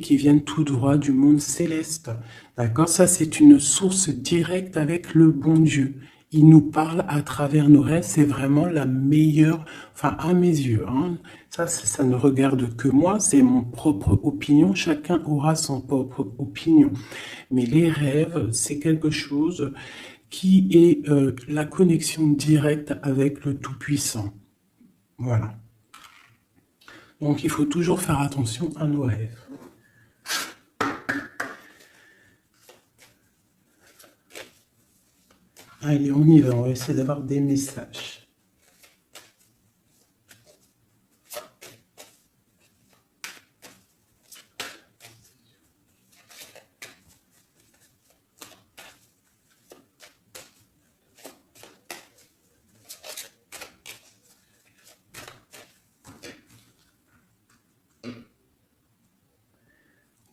qui viennent tout droit du monde céleste. D'accord? Ça, c'est une source directe avec le bon Dieu. Il nous parle à travers nos rêves. C'est vraiment la meilleure, enfin, à mes yeux, hein. Ça ne regarde que moi. C'est mon propre opinion. Chacun aura son propre opinion. Mais les rêves, c'est quelque chose qui est la connexion directe avec le Tout-Puissant. Voilà. Donc, il faut toujours faire attention à nos rêves. Allez, on y va. On va essayer d'avoir des messages.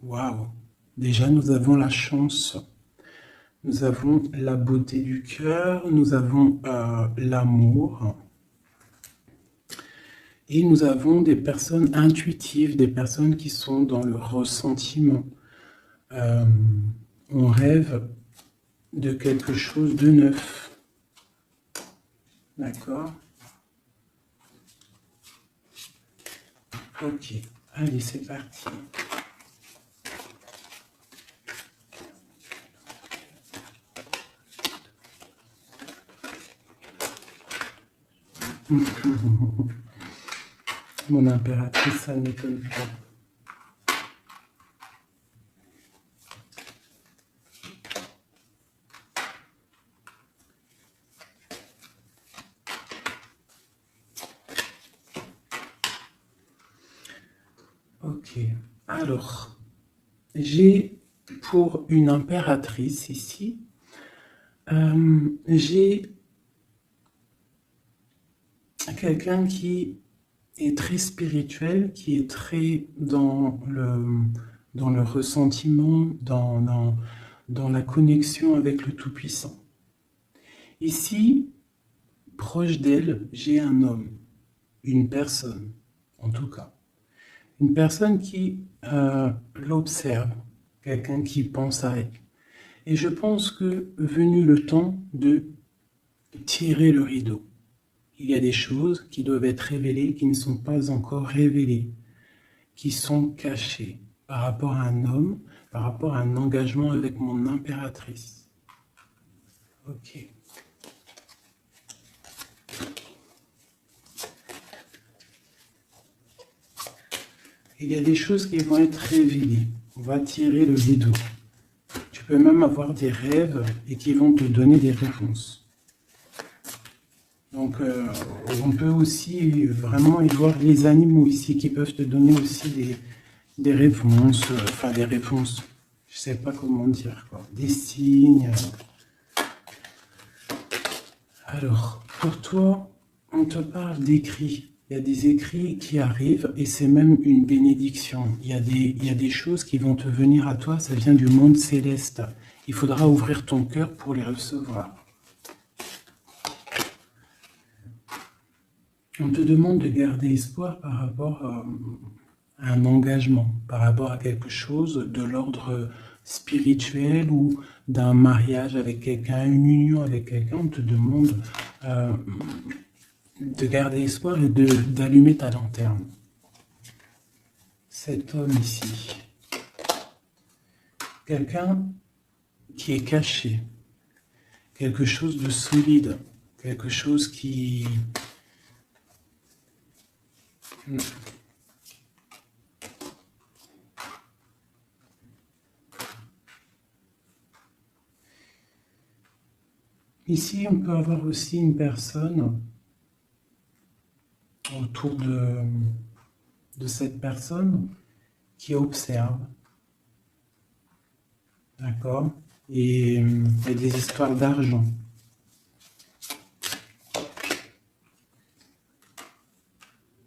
Waouh! Déjà, nous avons la chance. Nous avons la beauté du cœur, nous avons l'amour. Et nous avons des personnes intuitives, des personnes qui sont dans le ressentiment. On rêve de quelque chose de neuf. D'accord? Ok, allez, c'est parti. Mon impératrice, ça ne m'étonne pas. Ok, alors, j'ai pour une impératrice ici, j'ai quelqu'un qui est très spirituel, qui est très dans le ressentiment, dans la connexion avec le Tout-Puissant. Ici, proche d'elle, j'ai un homme, une personne, en tout cas. Une personne qui l'observe, quelqu'un qui pense à elle. Et je pense que venu le temps de tirer le rideau, il y a des choses qui doivent être révélées, qui ne sont pas encore révélées, qui sont cachées par rapport à un homme, par rapport à un engagement avec mon impératrice. Ok. Il y a des choses qui vont être révélées. On va tirer le rideau. Tu peux même avoir des rêves et qui vont te donner des réponses. Donc, on peut aussi vraiment y voir les animaux ici qui peuvent te donner aussi des réponses, enfin des réponses, je sais pas comment dire, quoi, des signes. Alors, pour toi, on te parle d'écrits. Il y a des écrits qui arrivent et c'est même une bénédiction. Il y a des choses qui vont te venir à toi, ça vient du monde céleste. Il faudra ouvrir ton cœur pour les recevoir. On te demande de garder espoir par rapport à un engagement, par rapport à quelque chose de l'ordre spirituel ou d'un mariage avec quelqu'un, une union avec quelqu'un. On te demande de garder espoir et d'allumer ta lanterne. Cet homme ici, quelqu'un qui est caché, quelque chose de solide, quelque chose qui... Ici, on peut avoir aussi une personne autour de cette personne qui observe. D'accord? Et il y a des histoires d'argent.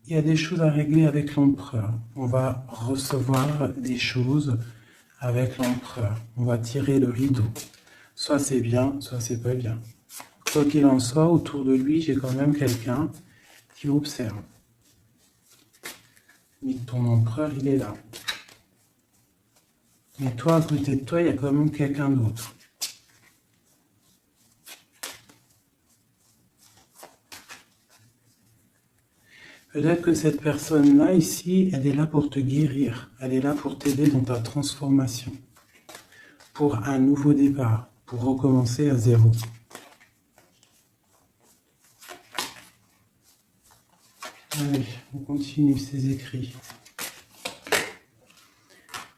Il y a des choses à régler avec l'empereur. On va recevoir des choses avec l'empereur. On va tirer le rideau. Soit c'est bien, soit c'est pas bien. Quoi qu'il en soit, autour de lui, j'ai quand même quelqu'un qui observe. Mais ton empereur, il est là. Mais toi, à côté de toi, il y a quand même quelqu'un d'autre. Peut-être que cette personne-là, ici, elle est là pour te guérir. Elle est là pour t'aider dans ta transformation. Pour un nouveau départ. Pour recommencer à zéro. Allez, on continue ces écrits.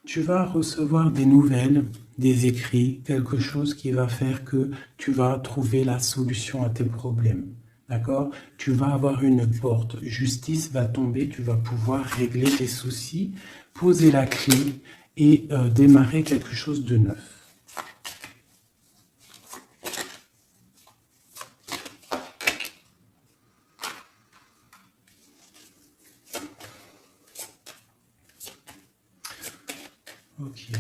Tu vas recevoir des nouvelles, des écrits, quelque chose qui va faire que tu vas trouver la solution à tes problèmes. D'accord? Tu vas avoir une porte. Justice va tomber, tu vas pouvoir régler tes soucis, poser la clé et démarrer quelque chose de neuf. Ok.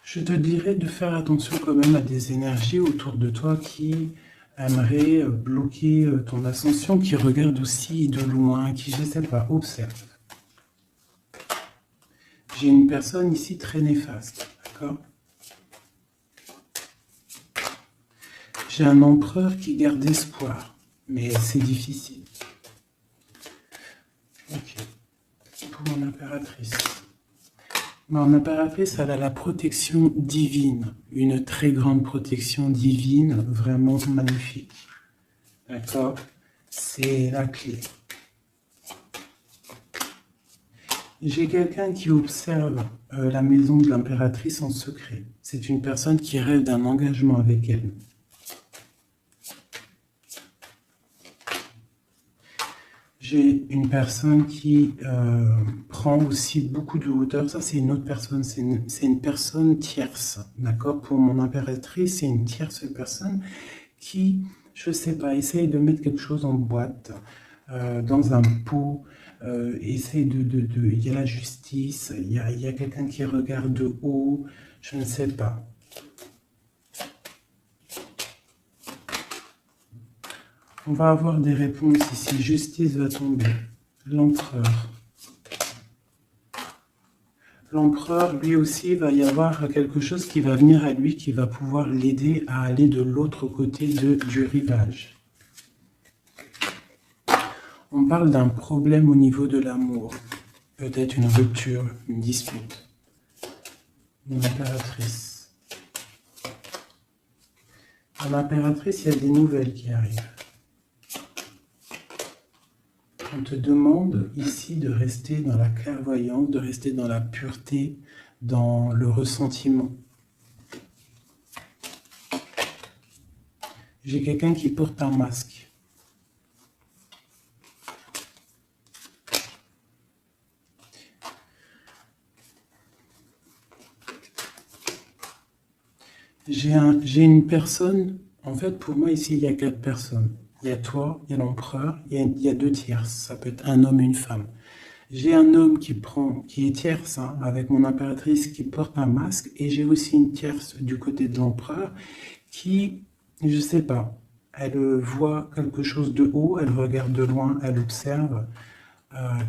Je te dirais de faire attention quand même à des énergies autour de toi qui aimeraient bloquer ton ascension, qui regardent aussi de loin, qui, je ne sais pas, observent. J'ai une personne ici très néfaste, d'accord? J'ai un empereur qui garde espoir, mais c'est difficile. Ok. Pour mon impératrice. Mon impératrice, elle a la protection divine, une très grande protection divine, vraiment magnifique. D'accord? C'est la clé. J'ai quelqu'un qui observe la maison de l'impératrice en secret. C'est une personne qui rêve d'un engagement avec elle. J'ai une personne qui prend aussi beaucoup de hauteur. Ça, c'est une autre personne. C'est une personne tierce. D'accord? Pour mon impératrice, c'est une tierce personne qui, je sais pas, essaye de mettre quelque chose en boîte, dans un pot. Essaye il y a la justice. Il y a quelqu'un qui regarde de haut. Je ne sais pas. On va avoir des réponses ici. Justice va tomber. L'empereur. L'empereur, lui aussi, il va y avoir quelque chose qui va venir à lui, qui va pouvoir l'aider à aller de l'autre côté du rivage. On parle d'un problème au niveau de l'amour. Peut-être une rupture, une dispute. Une impératrice. À l'impératrice, il y a des nouvelles qui arrivent. On te demande ici de rester dans la clairvoyance, de rester dans la pureté, dans le ressentiment. J'ai quelqu'un qui porte un masque. J'ai une personne, en fait pour moi ici il y a 4 personnes. Il y a toi, il y a l'empereur, il y a 2 tierces, ça peut être un homme et une femme. J'ai un homme qui est tierce, hein, avec mon impératrice qui porte un masque, et j'ai aussi une tierce du côté de l'empereur qui, je sais pas, elle voit quelque chose de haut, elle regarde de loin, elle observe,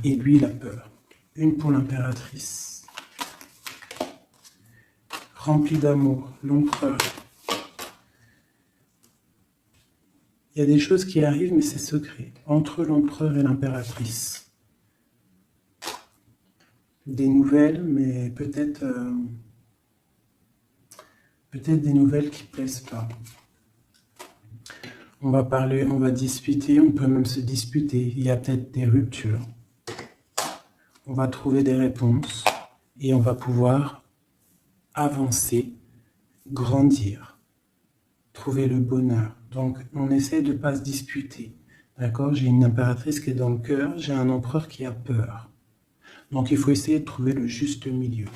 et lui il a peur. Une pour l'impératrice. Rempli d'amour, l'empereur. Il y a des choses qui arrivent, mais c'est secret, entre l'empereur et l'impératrice. Des nouvelles, mais peut-être des nouvelles qui ne plaisent pas. On va parler, on va discuter, on peut même se disputer. Il y a peut-être des ruptures. On va trouver des réponses et on va pouvoir avancer, grandir, trouver le bonheur. Donc, on essaie de ne pas se disputer. D'accord? J'ai une impératrice qui est dans le cœur, j'ai un empereur qui a peur. Donc, il faut essayer de trouver le juste milieu.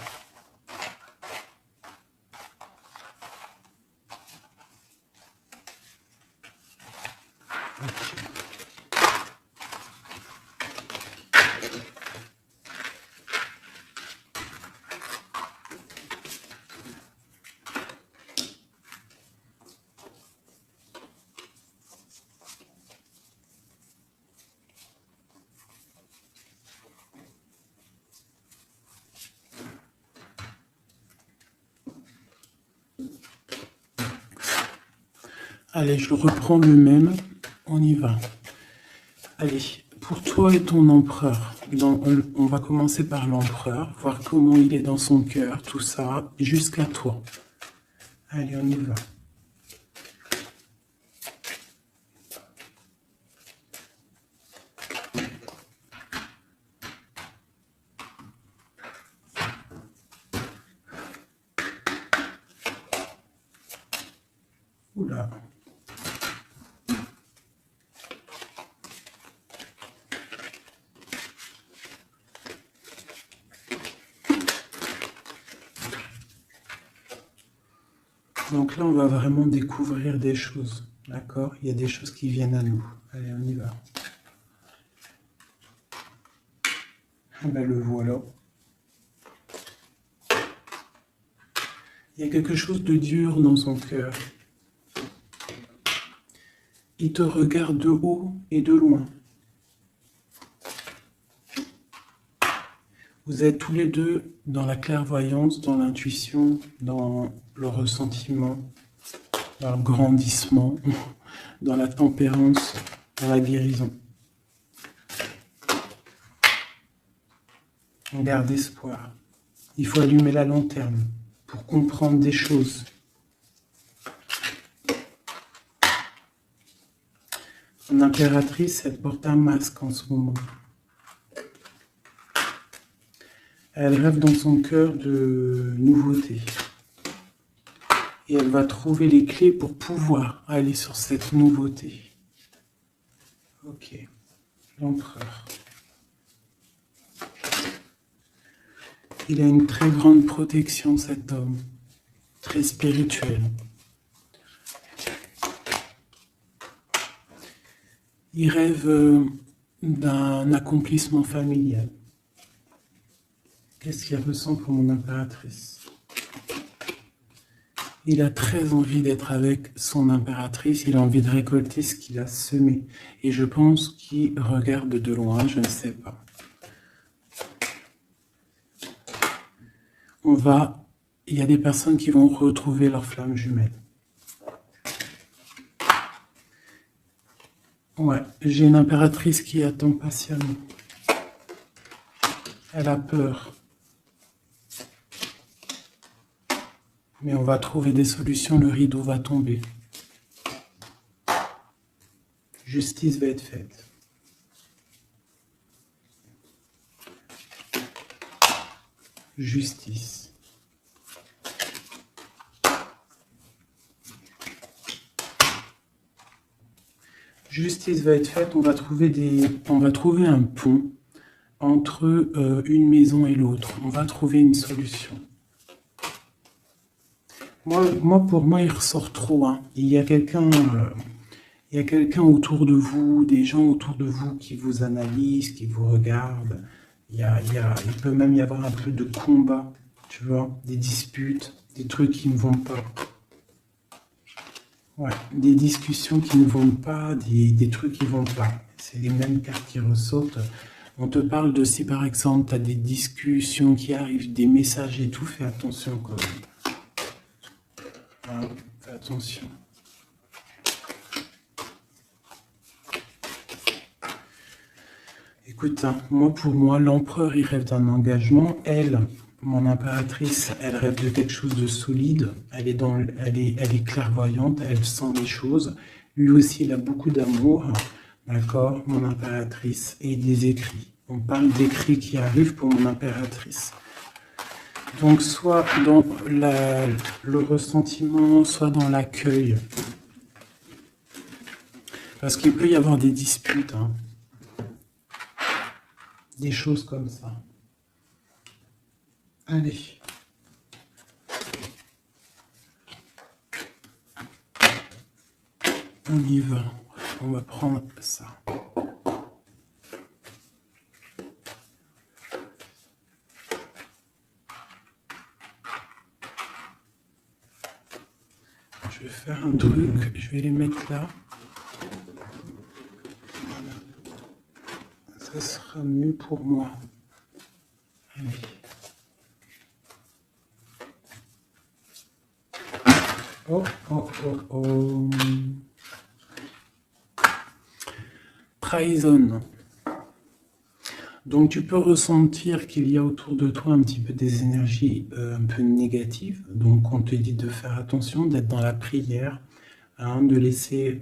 Allez, je reprends le même. On y va. Allez, pour toi et ton empereur, on va commencer par l'empereur, voir comment il est dans son cœur, tout ça, jusqu'à toi. Allez, on y va. Oula. Donc là, on va vraiment découvrir des choses, d'accord? Il y a des choses qui viennent à nous. Allez, on y va. Ah ben, le voilà. Il y a quelque chose de dur dans son cœur. Il te regarde de haut et de loin. Vous êtes tous les deux dans la clairvoyance, dans l'intuition, dans le ressentiment, dans le grandissement, dans la tempérance, dans la guérison. On garde espoir. Il faut allumer la lanterne pour comprendre des choses. Son impératrice, elle porte un masque en ce moment. Elle rêve dans son cœur de nouveautés. Et elle va trouver les clés pour pouvoir aller sur cette nouveauté. Ok, l'empereur. Il a une très grande protection, cet homme, très spirituel. Il rêve d'un accomplissement familial. Qu'est-ce qu'il ressent pour mon impératrice? Il a très envie d'être avec son impératrice, il a envie de récolter ce qu'il a semé. Et je pense qu'il regarde de loin, je ne sais pas. Il y a des personnes qui vont retrouver leur flamme jumelle. Ouais, j'ai une impératrice qui attend patiemment. Elle a peur. Mais on va trouver des solutions, le rideau va tomber. Justice va être faite. Justice. Justice va être faite, on va trouver un pont entre une maison et l'autre. On va trouver une solution. Pour moi, il ressort trop. Hein. Il y a quelqu'un autour de vous, des gens autour de vous qui vous analysent, qui vous regardent. Il peut même y avoir un peu de combat, tu vois, des disputes, des trucs qui ne vont pas. Ouais, des discussions qui ne vont pas, des trucs qui ne vont pas. C'est les mêmes cartes qui ressortent. On te parle de si par exemple tu as des discussions qui arrivent, des messages et tout, fais attention quand même. Hein, fais attention. Écoute, hein, pour moi, l'empereur, il rêve d'un engagement. Elle, mon impératrice, elle rêve de quelque chose de solide. Elle est clairvoyante, elle sent les choses. Lui aussi, il a beaucoup d'amour. D'accord, mon impératrice. Et des écrits. On parle d'écrits qui arrivent pour mon impératrice. Donc, soit dans le ressentiment, soit dans l'accueil. Parce qu'il peut y avoir des disputes, hein. Des choses comme ça. Allez. On y va. On va prendre ça. Je vais faire un truc. Je vais les mettre là. Voilà. Ça sera mieux pour moi. Allez. Oh, oh, oh, oh. Trahison. Donc tu peux ressentir qu'il y a autour de toi un petit peu des énergies un peu négatives. Donc on te dit de faire attention, d'être dans la prière, hein, de laisser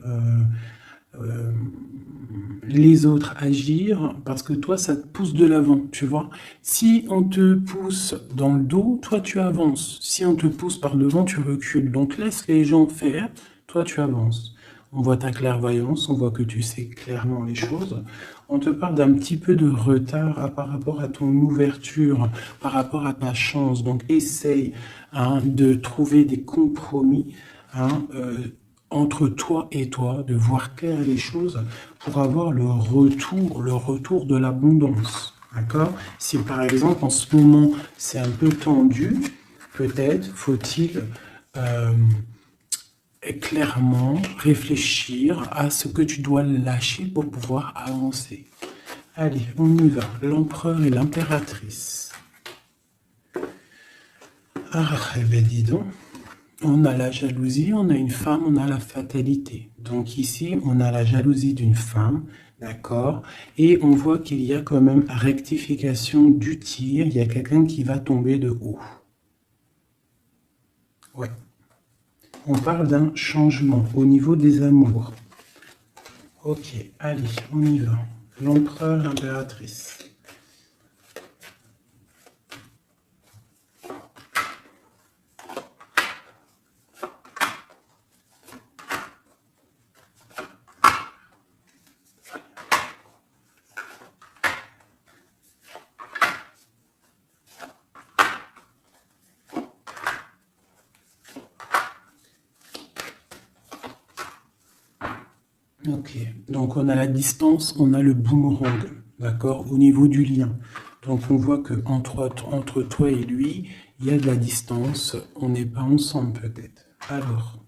les autres agir, parce que toi, ça te pousse de l'avant, tu vois. Si on te pousse dans le dos, toi, tu avances. Si on te pousse par devant, tu recules. Donc laisse les gens faire, toi, tu avances. On voit ta clairvoyance, on voit que tu sais clairement les choses. On te parle d'un petit peu de retard par rapport à ton ouverture, par rapport à ta chance. Donc essaye, hein, de trouver des compromis, hein, entre toi et toi, de voir clair les choses pour avoir le retour de l'abondance. D'accord? Si par exemple en ce moment c'est un peu tendu, peut-être faut-il clairement réfléchir à ce que tu dois lâcher pour pouvoir avancer. Allez, on y va. L'empereur et l'impératrice. Ah, eh ben dis donc. On a la jalousie, on a une femme, on a la fatalité. Donc ici, on a la jalousie d'une femme, d'accord? Et on voit qu'il y a quand même rectification du tir, il y a quelqu'un qui va tomber de haut. Ouais. On parle d'un changement au niveau des amours. Ok, allez, on y va. L'empereur, l'impératrice. Ok, donc on a la distance, on a le boomerang, d'accord, au niveau du lien. Donc on voit que entre toi et lui, il y a de la distance, on n'est pas ensemble peut-être. Alors,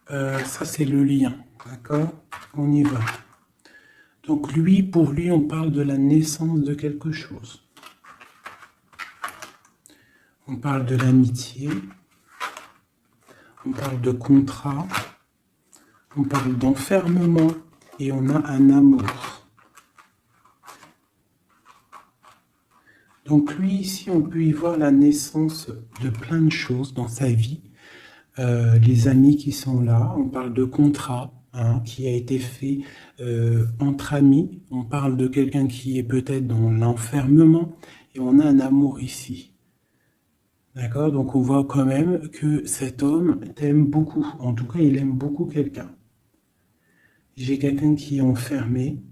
ça c'est le lien, d'accord, on y va. Donc lui, pour lui, on parle de la naissance de quelque chose. On parle de l'amitié, on parle de contrat, on parle d'enfermement et on a un amour. Donc lui, ici, on peut y voir la naissance de plein de choses dans sa vie. Les amis qui sont là, on parle de contrat, hein, qui a été fait entre amis. On parle de quelqu'un qui est peut-être dans l'enfermement et on a un amour ici. D'accord? Donc on voit quand même que cet homme t'aime beaucoup. En tout cas, il aime beaucoup quelqu'un. J'ai quelqu'un qui est enfermé.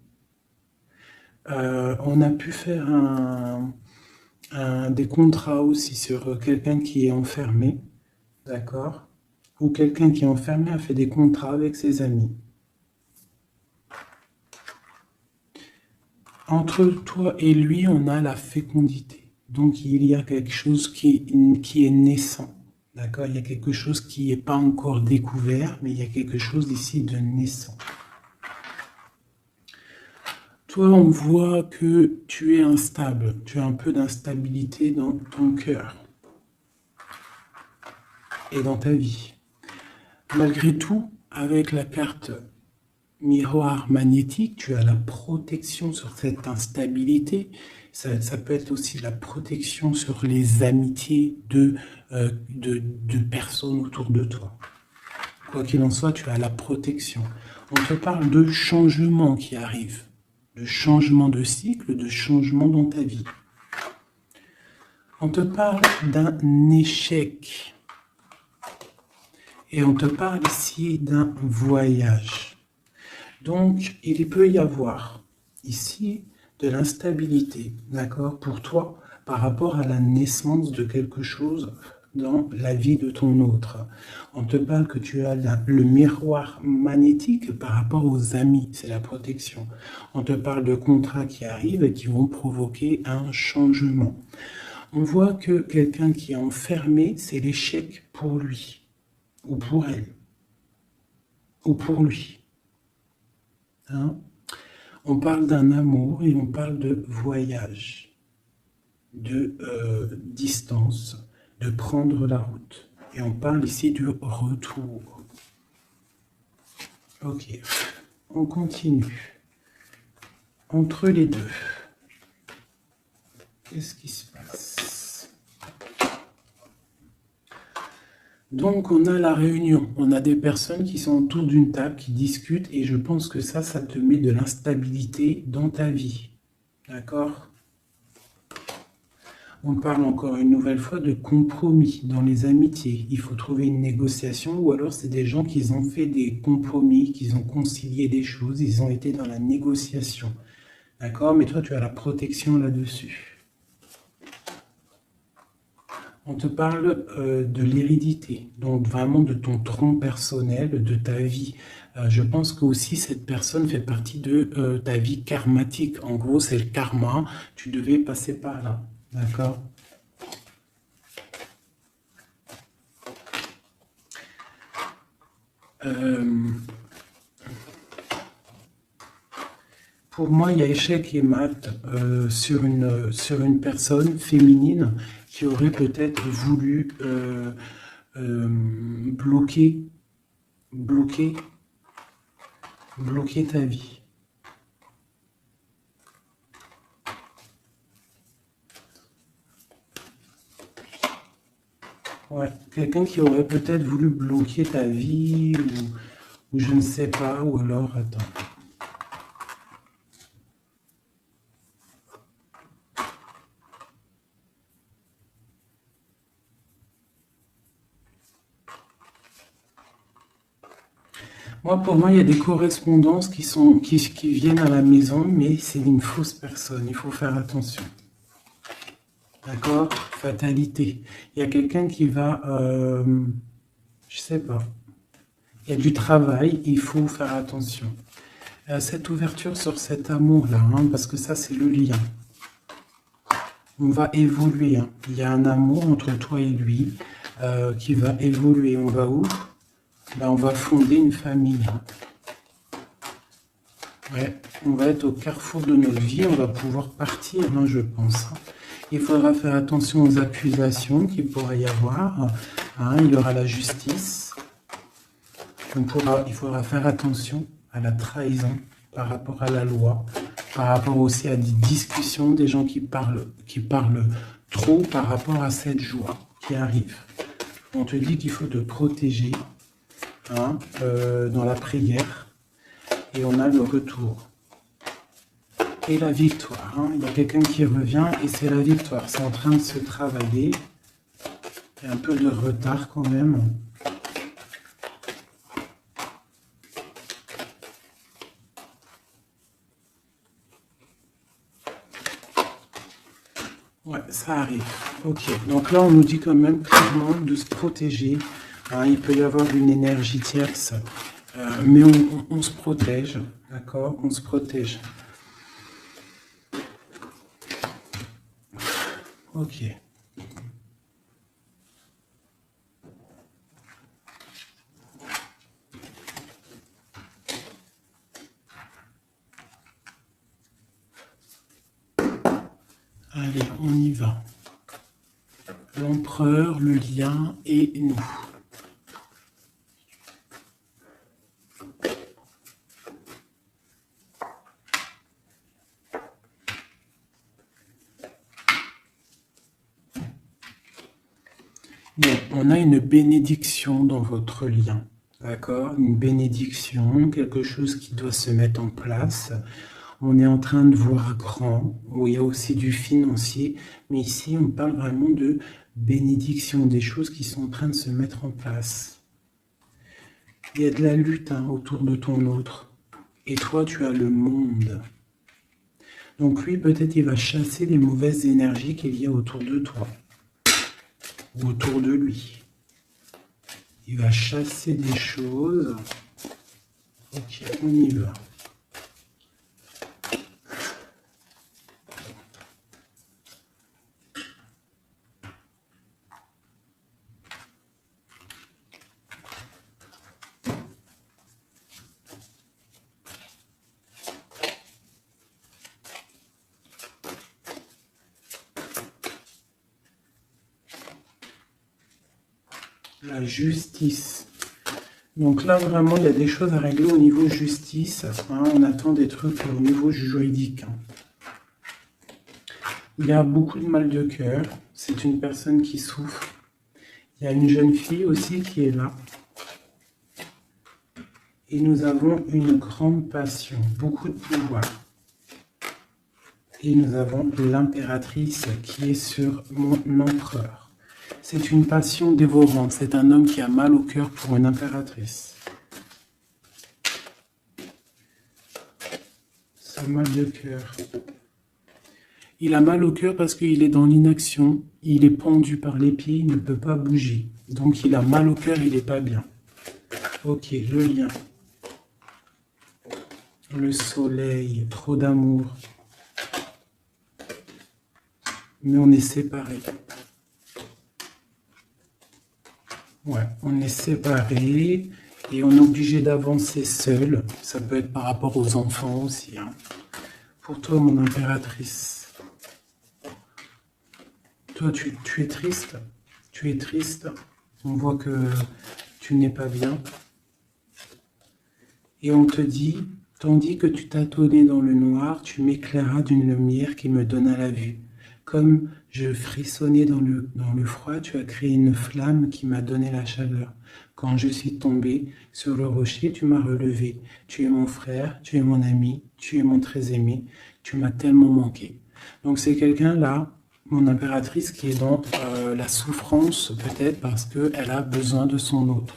On a pu faire des contrats aussi sur quelqu'un qui est enfermé, d'accord? Ou quelqu'un qui est enfermé a fait des contrats avec ses amis. Entre toi et lui, on a la fécondité. Donc il y a quelque chose qui est naissant, d'accord? Il y a quelque chose qui n'est pas encore découvert, mais il y a quelque chose ici de naissant. Toi, on voit que tu es instable, tu as un peu d'instabilité dans ton cœur et dans ta vie. Malgré tout, avec la carte miroir magnétique, tu as la protection sur cette instabilité. Ça peut être aussi la protection sur les amitiés de personnes autour de toi. Quoi qu'il en soit, tu as la protection. On te parle de changements qui arrivent, de changement de cycle, de changement dans ta vie. On te parle d'un échec. Et on te parle ici d'un voyage. Donc, il peut y avoir ici de l'instabilité, d'accord, pour toi, par rapport à la naissance de quelque chose dans la vie de ton autre. On te parle que tu as le miroir magnétique par rapport aux amis, c'est la protection. On te parle de contrats qui arrivent et qui vont provoquer un changement. On voit que quelqu'un qui est enfermé, c'est l'échec pour lui, ou pour elle, ou pour lui. Hein? On parle d'un amour et on parle de voyage, de distance, de prendre la route. Et on parle ici du retour. Ok, on continue. Entre les deux, qu'est-ce qui se passe? Donc, on a la réunion. On a des personnes qui sont autour d'une table, qui discutent, et je pense que ça te met de l'instabilité dans ta vie. D'accord? On parle encore une nouvelle fois de compromis dans les amitiés. Il faut trouver une négociation, ou alors c'est des gens qui ont fait des compromis, qui ont concilié des choses, ils ont été dans la négociation. D'accord? Mais toi, tu as la protection là-dessus. On te parle de l'hérédité, donc vraiment de ton tronc personnel, de ta vie. Je pense que aussi cette personne fait partie de ta vie karmatique. En gros, c'est le karma. Tu devais passer par là. D'accord? Pour moi, il y a échec et mat sur une personne féminine qui aurait peut-être voulu bloquer, bloquer, bloquer ta vie. Ouais, quelqu'un qui aurait peut-être voulu bloquer ta vie ou je ne sais pas, ou alors, attends. Pour moi, il y a des correspondances qui viennent à la maison, mais c'est une fausse personne. Il faut faire attention. D'accord? Fatalité. Il y a quelqu'un qui va, je sais pas. Il y a du travail, il faut faire attention. Cette ouverture sur cet amour-là, hein, parce que ça, c'est le lien. On va évoluer. Hein. Il y a un amour entre toi et lui qui va évoluer. On va où? Ben, on va fonder une famille. Hein. Ouais, on va être au carrefour de notre vie, on va pouvoir partir, hein, je pense. Il faudra faire attention aux accusations qu'il pourrait y avoir. Hein, il y aura la justice. Il faudra faire attention à la trahison par rapport à la loi, par rapport aussi à des discussions, des gens qui parlent trop par rapport à cette joie qui arrive. On te dit qu'il faut te protéger hein, dans la prière. Et on a le retour. Et la victoire. Hein. Il y a quelqu'un qui revient et c'est la victoire. C'est en train de se travailler. Il y a un peu de retard quand même. Ouais, ça arrive. Ok. Donc là, on nous dit quand même clairement de se protéger. Hein. Il peut y avoir une énergie tierce. Mais on se protège. D'accord? On se protège. Ok. Allez, on y va. L'empereur, le lien et nous. Bon, on a une bénédiction dans votre lien, d'accord? Une bénédiction, quelque chose qui doit se mettre en place. On est en train de voir grand, où il y a aussi du financier, mais ici on parle vraiment de bénédiction, des choses qui sont en train de se mettre en place. Il y a de la lutte hein, autour de ton autre, et toi tu as le monde. Donc lui peut-être il va chasser les mauvaises énergies qu'il y a autour de toi. Autour de lui. Il va chasser des choses. Ok, on y va. La justice. Donc là, vraiment, il y a des choses à régler au niveau justice. Hein, on attend des trucs au niveau juridique. Hein. Il y a beaucoup de mal de cœur. C'est une personne qui souffre. Il y a une jeune fille aussi qui est là. Et nous avons une grande passion, beaucoup de pouvoir. Et nous avons l'impératrice qui est sur mon empereur. C'est une passion dévorante. C'est un homme qui a mal au cœur pour une impératrice. Ce mal de cœur. Il a mal au cœur parce qu'il est dans l'inaction. Il est pendu par les pieds, il ne peut pas bouger. Donc il a mal au cœur, il n'est pas bien. Ok, le lien. Le soleil, trop d'amour. Mais on est séparés. Ouais, on est séparés et on est obligé d'avancer seul. Ça peut être par rapport aux enfants aussi. Hein. Pour toi, mon impératrice. Toi, tu es triste. Tu es triste. On voit que tu n'es pas bien. Et on te dit, tandis que tu tâtonnais dans le noir, tu m'éclairas d'une lumière qui me donna la vue. Comme je frissonnais dans le froid, tu as créé une flamme qui m'a donné la chaleur. Quand je suis tombé sur le rocher, tu m'as relevé. Tu es mon frère, tu es mon ami, tu es mon très aimé. Tu m'as tellement manqué. Donc c'est quelqu'un là, mon impératrice, qui est dans la souffrance peut-être parce qu'elle a besoin de son autre.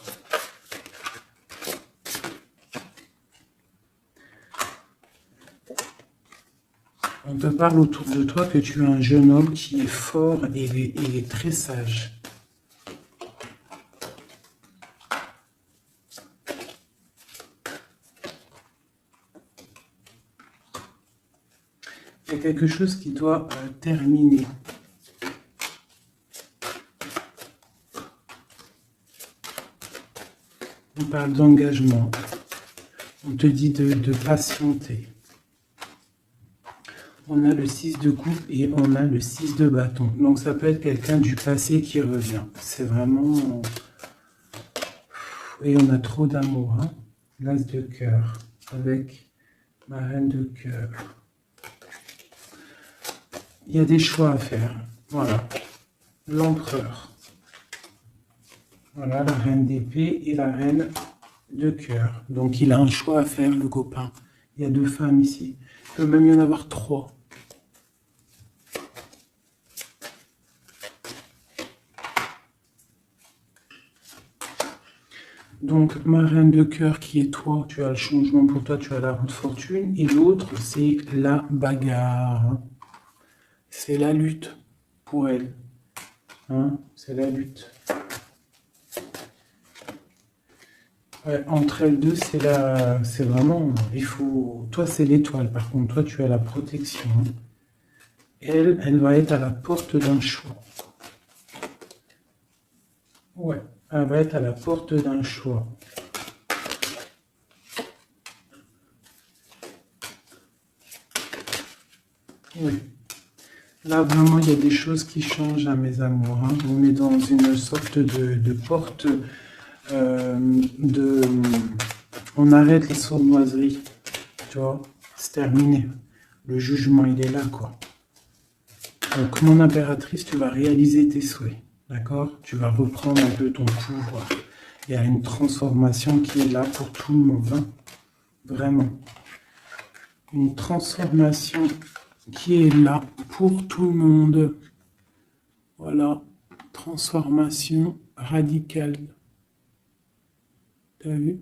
On te parle autour de toi que tu es un jeune homme qui est fort et très sage. Il y a quelque chose qui doit terminer. On parle d'engagement. On te dit de patienter. On a le 6 de coupe et on a le 6 de bâton. Donc ça peut être quelqu'un du passé qui revient. C'est vraiment... Et on a trop d'amour. Hein. L'as de cœur avec ma reine de cœur. Il y a des choix à faire. Voilà. L'empereur. Voilà, la reine d'épée et la reine de cœur. Donc il a un choix à faire, le copain. Il y a 2 femmes ici. Il peut même y en avoir 3. Donc, ma reine de cœur qui est toi, tu as le changement pour toi, tu as la roue de fortune. Et l'autre, c'est la bagarre. C'est la lutte pour elle. Hein, c'est la lutte. Ouais, entre elles deux, c'est vraiment... Il faut... Toi, c'est l'étoile. Par contre, toi, tu as la protection. Elle va être à la porte d'un choix. Ouais. Elle va être à la porte d'un choix. Oui. Là, vraiment, il y a des choses qui changent à mes amours. Hein. On est dans une sorte de porte On arrête les sournoiseries. Tu vois, c'est terminé. Le jugement, il est là, quoi. Donc, mon impératrice, tu vas réaliser tes souhaits. D'accord? Tu vas reprendre un peu ton pouvoir. Il y a une transformation qui est là pour tout le monde. Hein. Vraiment. Une transformation qui est là pour tout le monde. Voilà. Transformation radicale. T'as vu?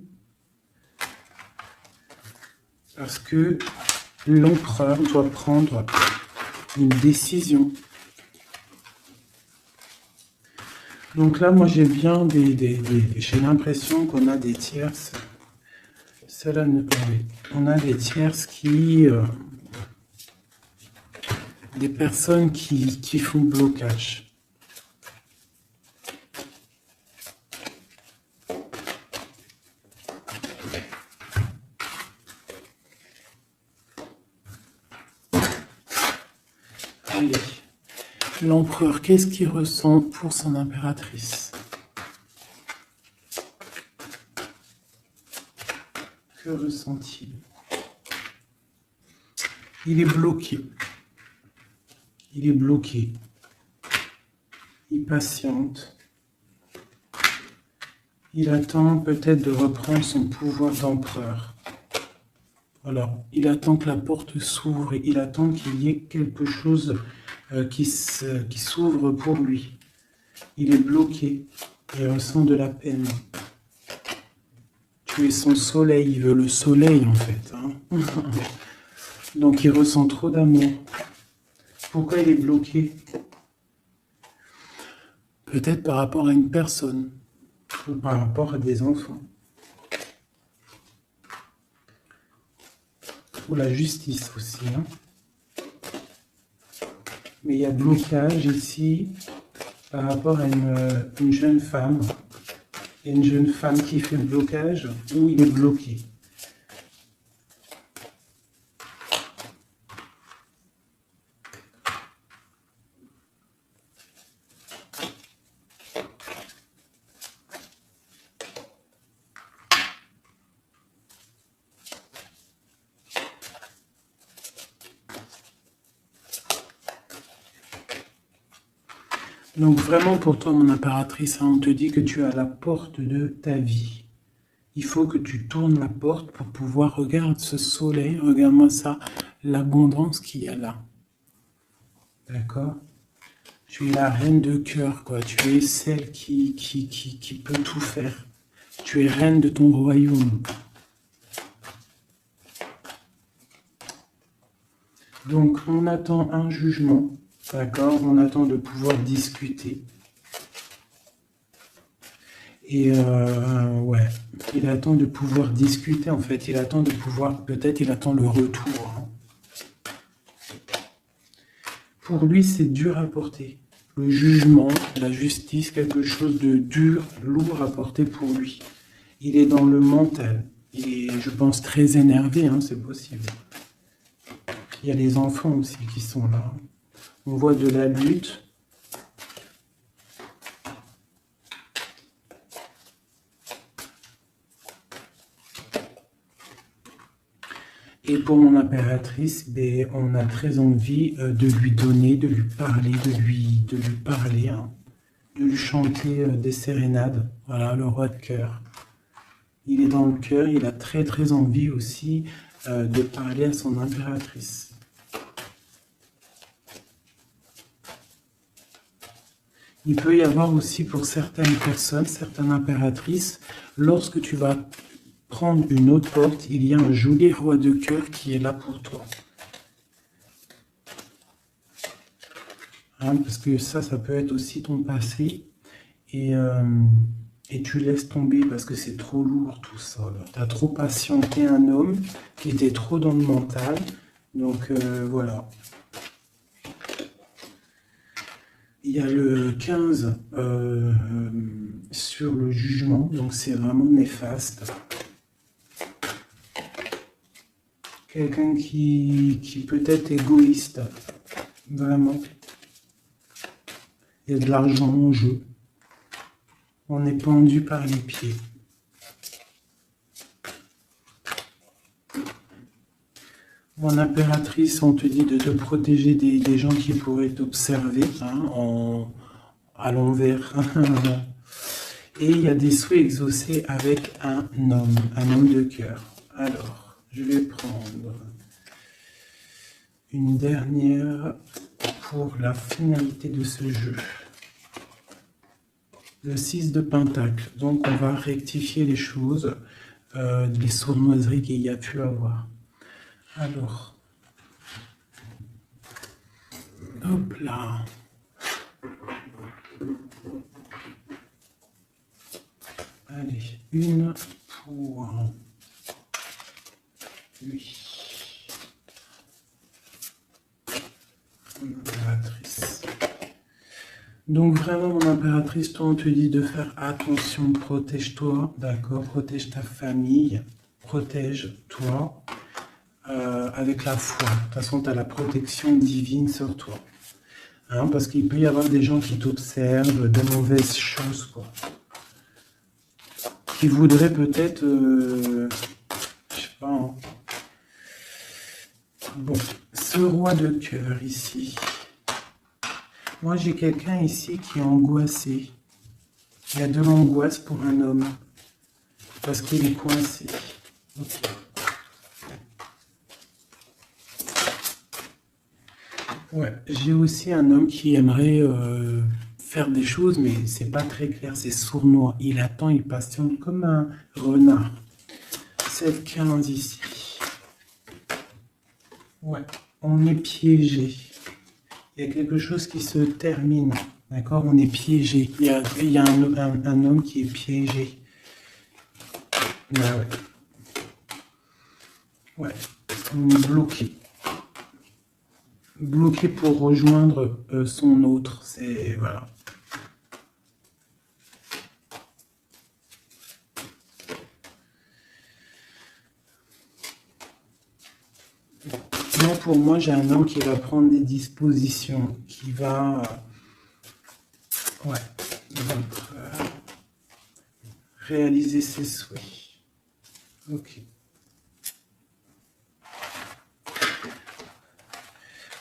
Parce que l'empereur doit prendre une décision. Donc là, moi, j'ai bien j'ai l'impression qu'on a des tierces. Cela ne peut pas. On a des tierces qui... des personnes qui font blocage. Allez. L'empereur, qu'est-ce qu'il ressent pour son impératrice? Que ressent-il? Il est bloqué. Il est bloqué. Il patiente. Il attend peut-être de reprendre son pouvoir d'empereur. Voilà. Il attend que la porte s'ouvre et il attend qu'il y ait quelque chose qui s'ouvre pour lui. Il est bloqué. Il ressent de la peine. Tu es son soleil. Il veut le soleil en fait. Hein. Donc il ressent trop d'amour. Pourquoi il est bloqué? Peut-être par rapport à une personne. Ou par rapport à des enfants. Ou la justice aussi. Hein. Mais il y a blocage ici par rapport à une jeune femme. Il y a une jeune femme qui fait le blocage ou il est bloqué. Donc vraiment pour toi, mon impératrice, hein, on te dit que tu es à la porte de ta vie. Il faut que tu tournes la porte pour pouvoir regarder ce soleil. Regarde-moi ça, l'abondance qu'il y a là. D'accord? Tu es la reine de cœur, quoi. Tu es celle qui peut tout faire. Tu es reine de ton royaume. Donc on attend un jugement. D'accord, on attend de pouvoir discuter. Et ouais, il attend de pouvoir discuter en fait. Il attend de pouvoir, peut-être il attend le retour. Hein. Pour lui, c'est dur à porter. Le jugement, la justice, quelque chose de dur, lourd à porter pour lui. Il est dans le mental. Il est, je pense, très énervé, hein, c'est possible. Il y a les enfants aussi qui sont là. On voit de la lutte. Et pour mon impératrice, ben, on a très envie de lui donner, de lui parler, de lui parler, hein, de lui chanter des sérénades. Voilà, le roi de cœur. Il est dans le cœur, il a très très envie aussi de parler à son impératrice. Il peut y avoir aussi pour certaines personnes, certaines impératrices, lorsque tu vas prendre une autre porte, il y a un joli roi de cœur qui est là pour toi. Hein, parce que ça peut être aussi ton passé. Et tu laisses tomber parce que c'est trop lourd tout ça. Tu as trop patienté un homme qui était trop dans le mental. Donc voilà. Il y a le 15 sur le jugement, donc c'est vraiment néfaste. Quelqu'un qui peut être égoïste, vraiment. Il y a de l'argent en jeu. On est pendu par les pieds. Mon impératrice, on te dit de te protéger des gens qui pourraient t'observer hein, à l'envers. Et il y a des souhaits exaucés avec un homme de cœur. Alors, je vais prendre une dernière pour la finalité de ce jeu. Le 6 de Pentacle. Donc, on va rectifier les choses, les sournoiseries qu'il y a pu avoir. Alors, hop là. Allez, une pour lui. Impératrice. Donc vraiment, mon impératrice, toi, on te dit de faire attention, protège-toi, d'accord? Protège ta famille, protège-toi. Avec la foi. De toute façon, tu as la protection divine sur toi. Hein, parce qu'il peut y avoir des gens qui t'observent, de mauvaises choses, quoi. Qui voudraient peut-être, je pas. Hein. Bon, ce roi de cœur ici. Moi, j'ai quelqu'un ici qui est angoissé. Il y a de l'angoisse pour un homme. Parce qu'il est coincé. Okay. Ouais, j'ai aussi un homme qui aimerait faire des choses, mais c'est pas très clair, c'est sournois. Il attend, il patiente comme un renard. 7-15 ici. Ouais, on est piégé. Il y a quelque chose qui se termine. D'accord? On est piégé. Il y a un homme qui est piégé. Ah ouais. Ouais, on est bloqué. Bloqué pour rejoindre son autre. C'est... Voilà. Non, pour moi, j'ai un homme qui va prendre des dispositions, qui va... ouais. Donc, réaliser ses souhaits. Ok.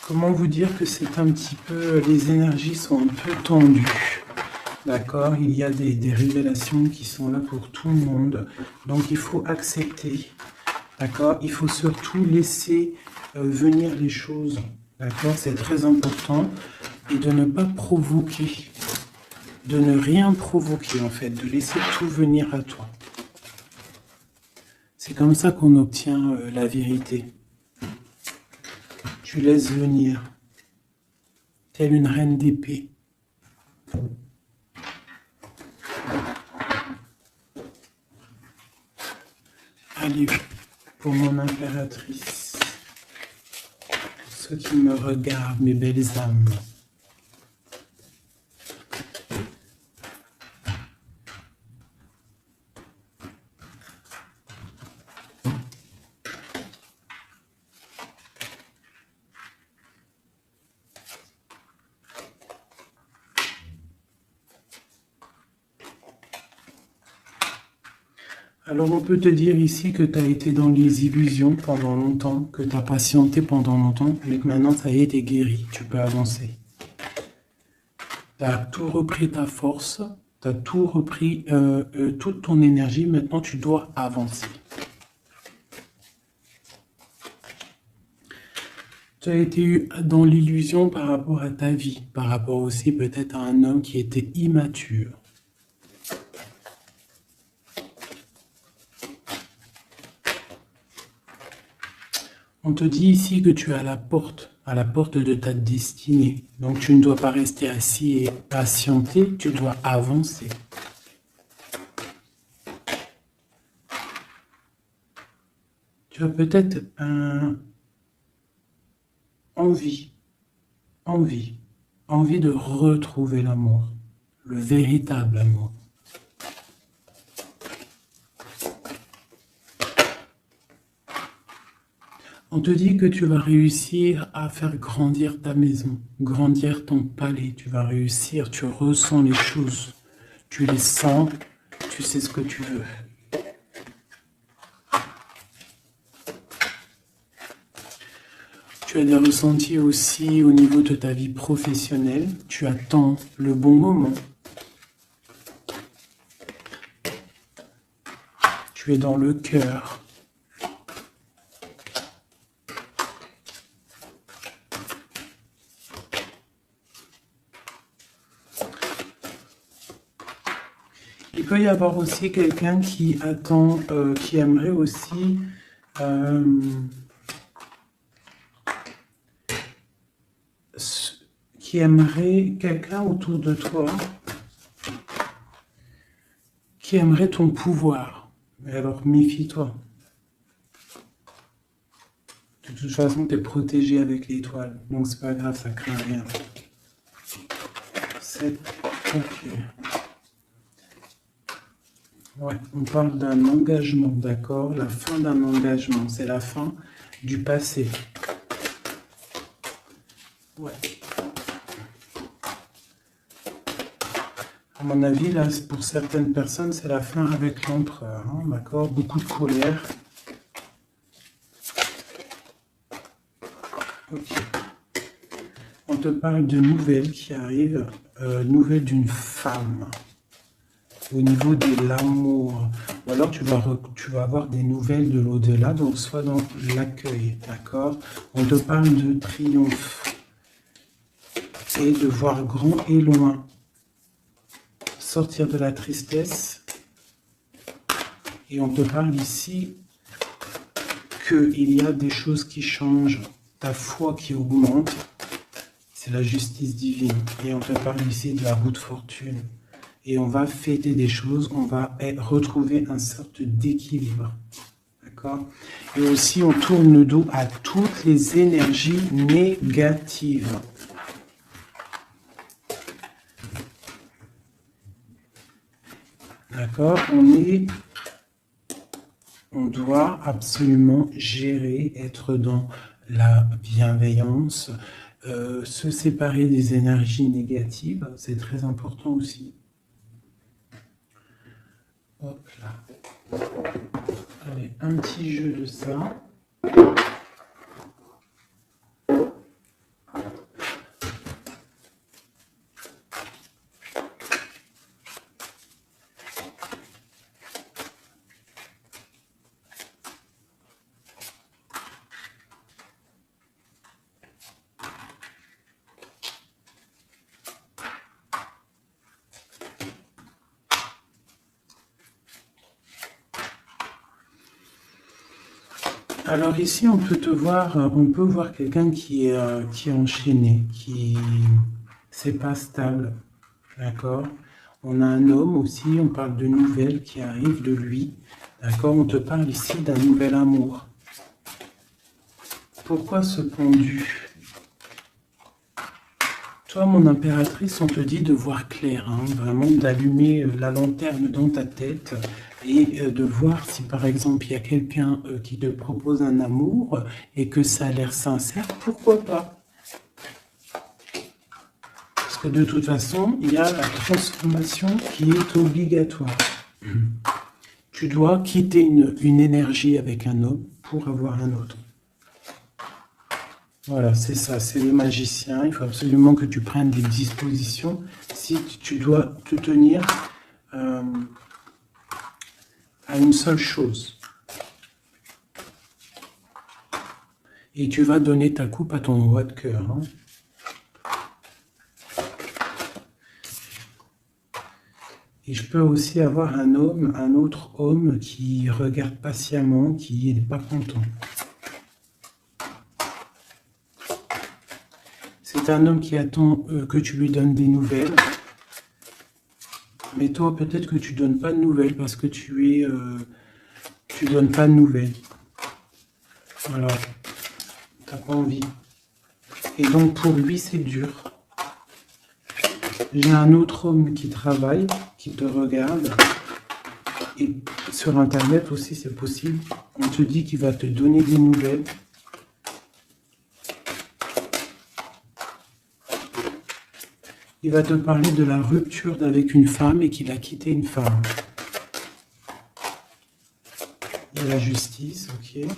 Comment vous dire que c'est un petit peu... Les énergies sont un peu tendues. D'accord? Il y a des révélations qui sont là pour tout le monde. Donc, il faut accepter. D'accord? Il faut surtout laisser venir les choses. D'accord? C'est très important. Et de ne pas provoquer. De ne rien provoquer, en fait. De laisser tout venir à toi. C'est comme ça qu'on obtient la vérité. Tu laisses venir. Telle une reine d'épée. Allez, pour mon impératrice. Ceux qui me regardent, mes belles âmes. Alors on peut te dire ici que tu as été dans les illusions pendant longtemps, que tu as patienté pendant longtemps, mais que maintenant ça y est, t'es guéri, tu peux avancer. Tu as tout repris ta force, tu as tout repris, toute ton énergie, maintenant tu dois avancer. Tu as été dans l'illusion par rapport à ta vie, par rapport aussi peut-être à un homme qui était immature. On te dit ici que tu es à la porte de ta destinée. Donc tu ne dois pas rester assis et patienter, tu dois avancer. Tu as peut-être envie de retrouver l'amour, le véritable amour. On te dit que tu vas réussir à faire grandir ta maison, grandir ton palais. Tu vas réussir, tu ressens les choses. Tu les sens, tu sais ce que tu veux. Tu as des ressentis aussi au niveau de ta vie professionnelle. Tu attends le bon moment. Tu es dans le cœur. Il peut y avoir aussi quelqu'un qui attend, qui aimerait aussi qui aimerait quelqu'un autour de toi qui aimerait ton pouvoir. Mais alors méfie-toi. De toute façon, tu es protégé avec l'étoile. Donc c'est pas grave, ça craint rien. 7. Ok. Ouais, on parle d'un engagement, d'accord? La fin d'un engagement, c'est la fin du passé. Ouais. À mon avis, là, pour certaines personnes, c'est la fin avec l'empereur, hein, d'accord? Beaucoup de colère. Ok. On te parle de nouvelles qui arrivent, nouvelles d'une femme, au niveau de l'amour. Ou alors tu vas avoir des nouvelles de l'au-delà, donc soit dans l'accueil, d'accord? On te parle de triomphe et de voir grand et loin. Sortir de la tristesse. Et on te parle ici qu'il y a des choses qui changent, ta foi qui augmente. C'est la justice divine. Et on te parle ici de la roue de fortune. Et on va fêter des choses, on va retrouver une sorte d'équilibre. D'accord? Et aussi, on tourne le dos à toutes les énergies négatives. D'accord? On doit absolument gérer, être dans la bienveillance, se séparer des énergies négatives, c'est très important aussi. Hop là. Allez, un petit jeu de ça. Alors ici, on peut voir quelqu'un qui est enchaîné, qui c'est pas stable, d'accord? On a un homme aussi, on parle de nouvelles qui arrivent de lui, d'accord? On te parle ici d'un nouvel amour. Pourquoi ce pendu? Toi, mon impératrice, on te dit de voir clair, hein, vraiment d'allumer la lanterne dans ta tête et de voir si, par exemple, il y a quelqu'un qui te propose un amour et que ça a l'air sincère, pourquoi pas? Parce que de toute façon, il y a la transformation qui est obligatoire. Tu dois quitter une énergie avec un homme pour avoir un autre. Voilà, c'est ça, c'est le magicien. Il faut absolument que tu prennes des dispositions si tu dois te tenir à une seule chose. Et tu vas donner ta coupe à ton roi de cœur. Hein. Et je peux aussi avoir un autre homme qui regarde patiemment, qui n'est pas content. C'est un homme qui attend que tu lui donnes des nouvelles. Mais toi, peut-être que tu donnes pas de nouvelles parce que tu donnes pas de nouvelles. Alors, t'as pas envie. Et donc, pour lui, c'est dur. J'ai un autre homme qui travaille, qui te regarde. Et sur Internet aussi, c'est possible. On te dit qu'il va te donner des nouvelles. Il va te parler de la rupture avec une femme et qu'il a quitté une femme. Il y a la justice, ok.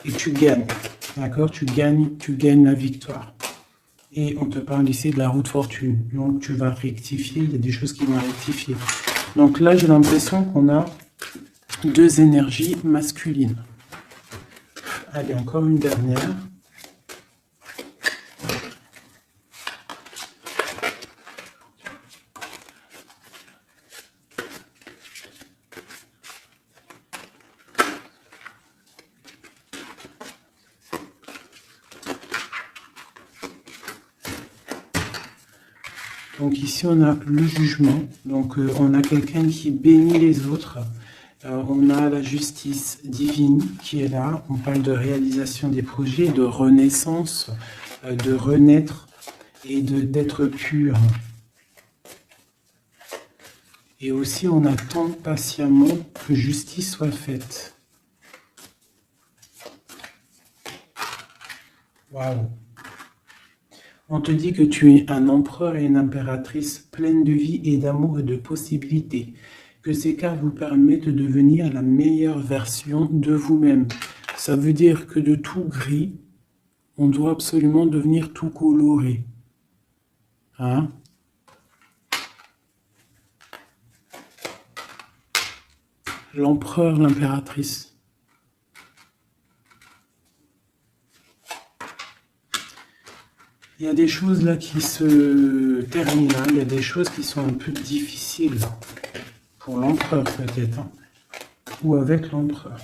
Et tu gagnes, d'accord? Tu gagnes la victoire. Et on te parle ici de la roue de fortune. Donc tu vas rectifier, il y a des choses qui vont rectifier. Donc là, j'ai l'impression qu'on a deux énergies masculines. Allez, encore une dernière. Donc ici, on a le jugement. Donc on a quelqu'un qui bénit les autres. On a la justice divine qui est là. On parle de réalisation des projets, de renaissance, de renaître et d'être pur. Et aussi, on attend patiemment que justice soit faite. Waouh! On te dit que tu es un empereur et une impératrice pleine de vie et d'amour et de possibilités. Que ces cartes vous permettent de devenir la meilleure version de vous-même. Ça veut dire que de tout gris, On doit absolument devenir tout coloré. Hein? L'empereur, l'impératrice. Il y a des choses là qui se terminent, hein. Il y a des choses qui sont un peu difficiles pour l'empereur peut-être, hein. Ou avec l'empereur.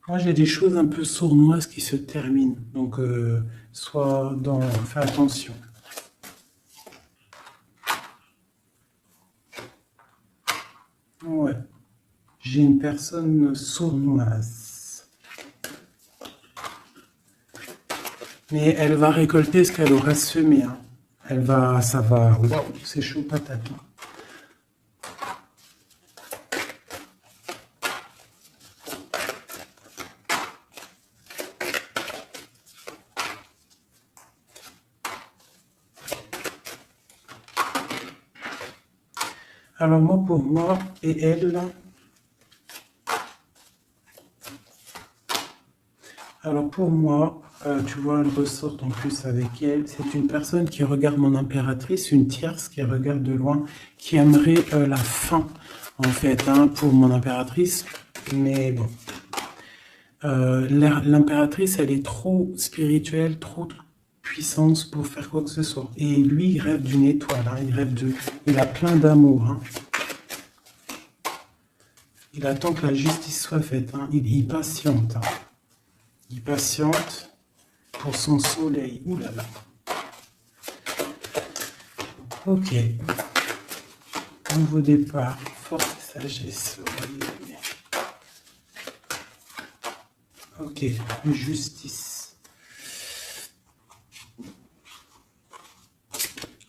Moi j'ai des choses un peu sournoises qui se terminent, donc fais attention. Ouais, j'ai une personne sournoise. Mais elle va récolter ce qu'elle aura semé, hein. Ça va, waouh, c'est chaud patate, hein. Alors moi, pour moi, et elle, là. Alors pour moi, tu vois, elle ressort en plus avec elle. C'est une personne qui regarde mon impératrice, une tierce qui regarde de loin, qui aimerait la fin, en fait, hein, pour mon impératrice. Mais bon. L'impératrice, elle est trop spirituelle, trop puissance pour faire quoi que ce soit. Et lui, il rêve d'une étoile, hein, il a plein d'amour, hein. Il attend que la justice soit faite, hein. Il patiente, hein. Il patiente pour son soleil. Ouh là là. Ok. Nouveau départ. Force et sagesse. Ok. Justice.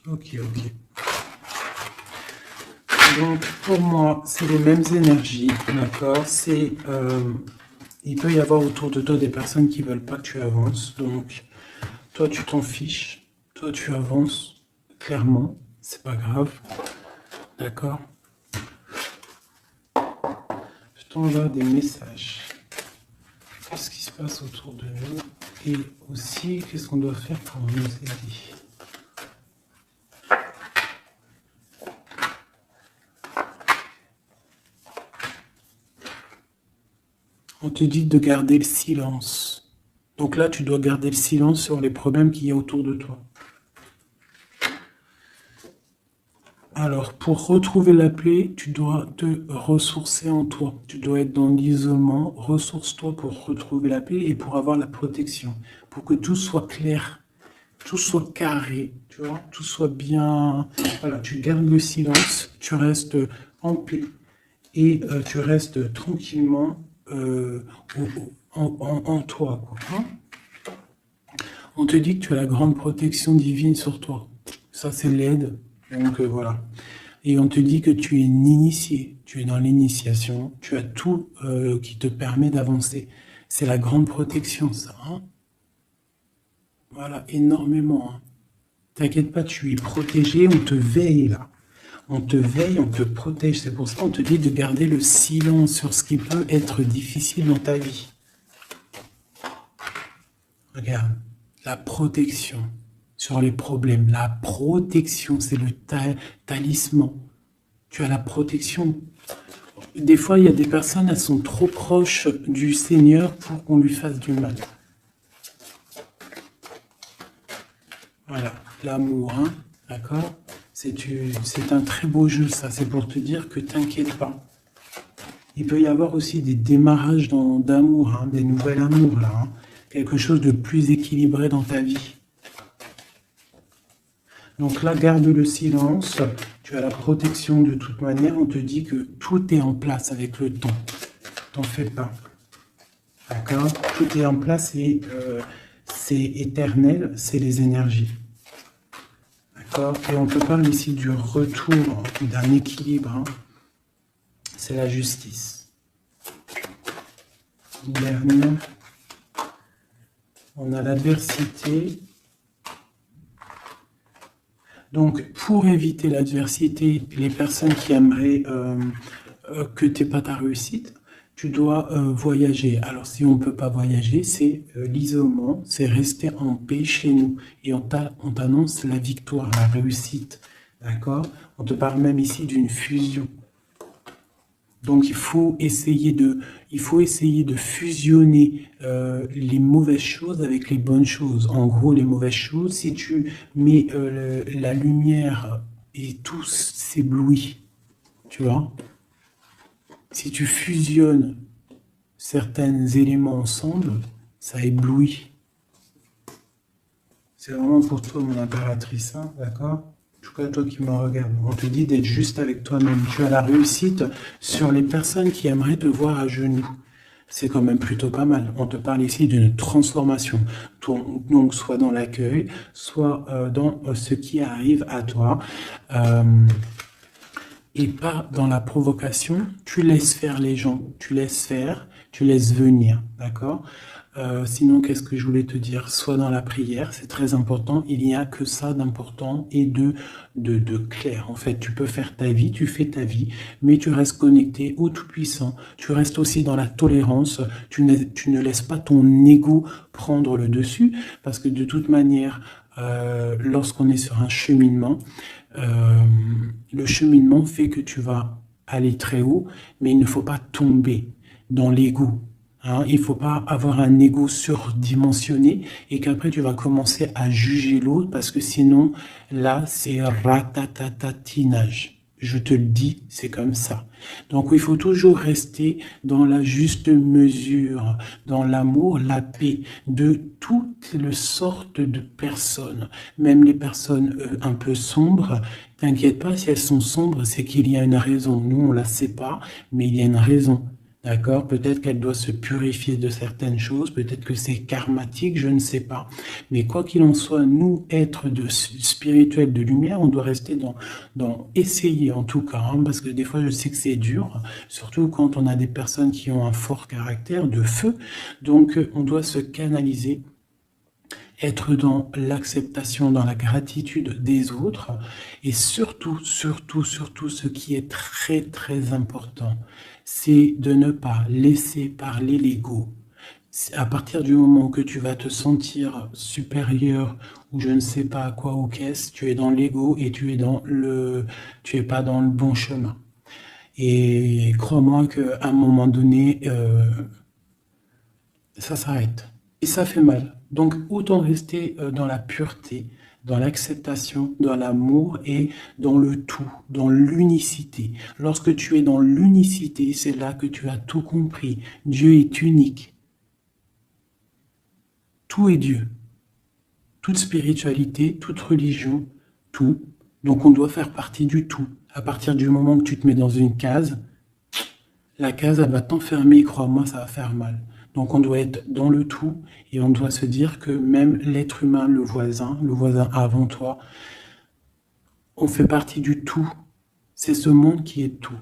Ok. Donc, pour moi, c'est les mêmes énergies, d'accord? Il peut y avoir autour de toi des personnes qui veulent pas que tu avances. Donc, toi, tu t'en fiches. Toi, tu avances. Clairement, c'est pas grave. D'accord? Je t'envoie des messages. Qu'est-ce qui se passe autour de nous? Et aussi, qu'est-ce qu'on doit faire pour nous aider? On te dit de garder le silence. Donc là, tu dois garder le silence sur les problèmes qu'il y a autour de toi. Alors, pour retrouver la paix, tu dois te ressourcer en toi. Tu dois être dans l'isolement. Ressource-toi pour retrouver la paix et pour avoir la protection. Pour que tout soit clair, tout soit carré, tu vois, tout soit bien. Voilà, tu gardes le silence, tu restes en paix et tu restes tranquillement en toi, quoi, hein. On te dit que tu as la grande protection divine sur toi. Ça, c'est l'aide. Donc voilà. Et on te dit que tu es une initiée. Tu es dans l'initiation. Tu as tout qui te permet d'avancer. C'est la grande protection, ça, hein. Voilà, énormément, hein. T'inquiète pas, tu es protégé. On te veille, là. On te veille, on te protège. C'est pour ça qu'on te dit de garder le silence sur ce qui peut être difficile dans ta vie. Regarde, la protection sur les problèmes. La protection, c'est le talisman. Tu as la protection. Des fois, il y a des personnes, elles sont trop proches du Seigneur pour qu'on lui fasse du mal. Voilà, l'amour, hein, d'accord? C'est un très beau jeu, ça. C'est pour te dire que t'inquiète pas. Il peut y avoir aussi des démarrages d'amour, hein, des nouvelles amours, là, hein. Quelque chose de plus équilibré dans ta vie. Donc là, garde le silence. Tu as la protection de toute manière. On te dit que tout est en place avec le temps. T'en fais pas. D'accord? Tout est en place et c'est éternel, c'est les énergies. D'accord? Et on te parle ici du retour d'un équilibre, hein. C'est la justice. Une dernière. On a l'adversité. Donc, pour éviter l'adversité, les personnes qui aimeraient que tu n'aies pas ta réussite, tu dois voyager. Alors, si on ne peut pas voyager, c'est l'isolement, c'est rester en paix chez nous. Et on t'annonce la victoire, la réussite. D'accord? On te parle même ici d'une fusion. Donc, il faut essayer de fusionner les mauvaises choses avec les bonnes choses. En gros, les mauvaises choses, si tu mets la lumière et tout s'éblouit, tu vois, si tu fusionnes certains éléments ensemble, ça éblouit. C'est vraiment pour toi, mon impératrice, hein, d'accord? En tout cas, toi qui me regardes, on te dit d'être juste avec toi-même. Tu as la réussite sur les personnes qui aimeraient te voir à genoux. C'est quand même plutôt pas mal. On te parle ici d'une transformation. Donc, soit dans l'accueil, soit dans ce qui arrive à toi. Et pas dans la provocation. Tu laisses faire les gens. Tu laisses faire, tu laisses venir. D'accord ? Sinon, qu'est-ce que je voulais te dire? Sois dans la prière, c'est très important. Il n'y a que ça d'important et de clair. En fait, tu peux faire ta vie, tu fais ta vie, mais tu restes connecté au Tout-Puissant. Tu restes aussi dans la tolérance. Tu ne laisses pas ton ego prendre le dessus, parce que de toute manière, lorsqu'on est sur un cheminement, le cheminement fait que tu vas aller très haut, mais il ne faut pas tomber dans l'ego. Hein, il ne faut pas avoir un ego surdimensionné et qu'après tu vas commencer à juger l'autre parce que sinon, là, c'est ratatatatinage. Je te le dis, c'est comme ça. Donc, il faut toujours rester dans la juste mesure, dans l'amour, la paix de toutes les sortes de personnes. Même les personnes un peu sombres, t'inquiète pas, si elles sont sombres, c'est qu'il y a une raison. Nous, on ne la sait pas, mais il y a une raison. D'accord? Peut-être qu'elle doit se purifier de certaines choses, peut-être que c'est karmatique, je ne sais pas. Mais quoi qu'il en soit, nous, êtres spirituels de lumière, on doit rester dans essayer en tout cas, hein, parce que des fois je sais que c'est dur, surtout quand on a des personnes qui ont un fort caractère de feu, donc on doit se canaliser, être dans l'acceptation, dans la gratitude des autres, et surtout, ce qui est très très important, c'est de ne pas laisser parler l'ego. À partir du moment que tu vas te sentir supérieur ou je ne sais pas quoi ou qu'est-ce, tu es dans l'ego et tu es pas dans le bon chemin. Et crois-moi qu'à un moment donné, ça s'arrête. Et ça fait mal. Donc autant rester dans la pureté, dans l'acceptation, dans l'amour et dans le tout, dans l'unicité. Lorsque tu es dans l'unicité, c'est là que tu as tout compris. Dieu est unique. Tout est Dieu. Toute spiritualité, toute religion, tout. Donc on doit faire partie du tout. À partir du moment que tu te mets dans une case, la case, elle va t'enfermer, crois-moi, ça va faire mal. Donc on doit être dans le tout et on doit se dire que même l'être humain, le voisin avant toi, on fait partie du tout. C'est ce monde qui est tout.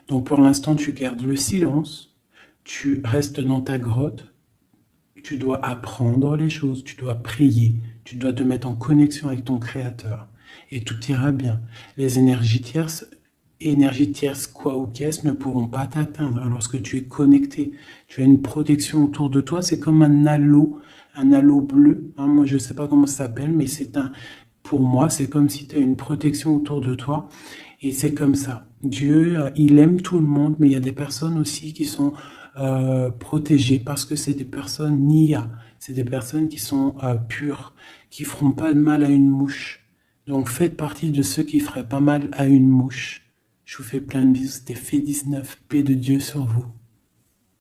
Donc pour l'instant, tu gardes le silence, tu restes dans ta grotte, tu dois apprendre les choses, tu dois prier, tu dois te mettre en connexion avec ton Créateur et tout ira bien. Les énergies tierces, quoi ou qu'est-ce, ne pourront pas t'atteindre lorsque tu es connecté. Tu as une protection autour de toi, c'est comme un halo bleu. Hein, moi, je ne sais pas comment ça s'appelle, mais pour moi, c'est comme si tu as une protection autour de toi. Et c'est comme ça. Dieu, il aime tout le monde, mais il y a des personnes aussi qui sont protégées parce que c'est des personnes nia. C'est des personnes qui sont pures, qui feront pas de mal à une mouche. Donc, faites partie de ceux qui feraient pas mal à une mouche. Je vous fais plein de bisous, c'était Fait19, paix de Dieu sur vous.